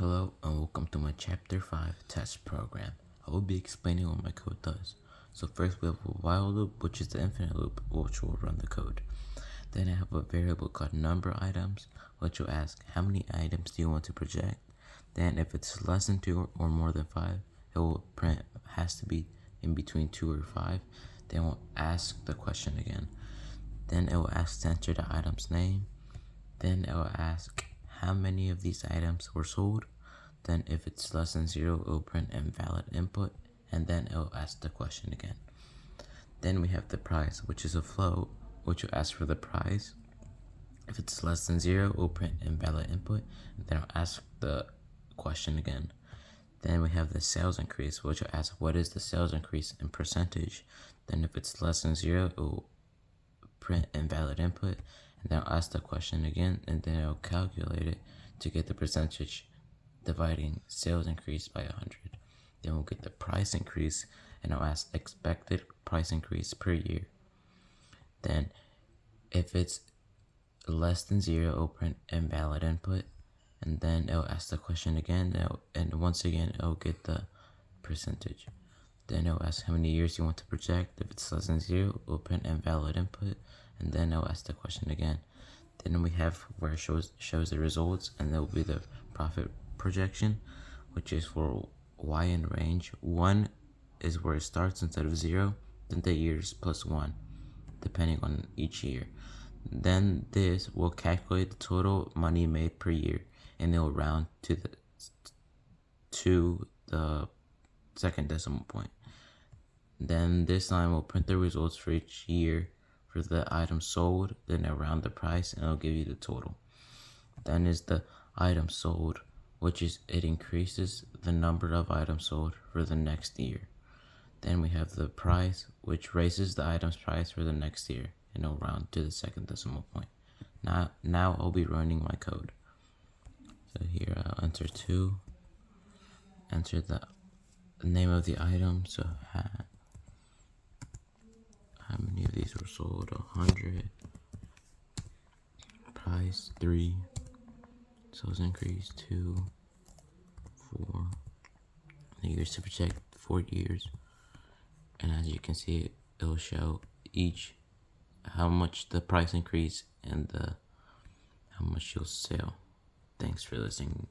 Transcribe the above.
Hello and welcome to my Chapter 5 test program. I will be explaining what my code does. So first we have a while loop, which is the infinite loop, which will run the code. Then I have a variable called number items, which will ask how many items do you want to project. Then if it's less than 2 or more than 5, it will print has to be in between 2 or 5. Then we'll ask the question again. Then it will ask to enter the item's name. Then it will ask how many of these items were sold. Then if it's less than 0, it will print invalid input, and then it will ask the question again. Then we have the price, which is a float, which will ask for the price. If it's less than 0, it will print invalid input, and then it'll ask the question again. Then we have the sales increase, which will ask what is the sales increase in percentage. Then if it's less than 0, it will print invalid input, and then I'll ask the question again, and then it'll calculate it to get the percentage dividing sales increase by 100. Then we'll get the price increase, and I'll ask expected price increase per year. Then if it's less than 0, it'll print invalid input, and then it'll ask the question again, and once again it'll get the percentage. Then it'll ask how many years you want to project. If it's less than 0, it'll print invalid input, and then it'll ask the question again. Then we have where it shows the results, and there will be the profit projection, which is for y in range. 1 is where it starts instead of 0, then the years plus 1, depending on each year. Then this will calculate the total money made per year, and it will round to the second decimal point. Then this line will print the results for each year for the item sold, then it'll round the price, and it'll give you the total. Then is the item sold, which is it increases the number of items sold for the next year. Then we have the price, which raises the item's price for the next year, and it'll round to the second decimal point. Now I'll be running my code. So here I'll enter 2, enter the name of the item, so how many of these were sold? 100. Price 3. Sales increase 2, 4. The years to project 4 years. And as you can see, it'll show each how much the price increase and how much you'll sell. Thanks for listening.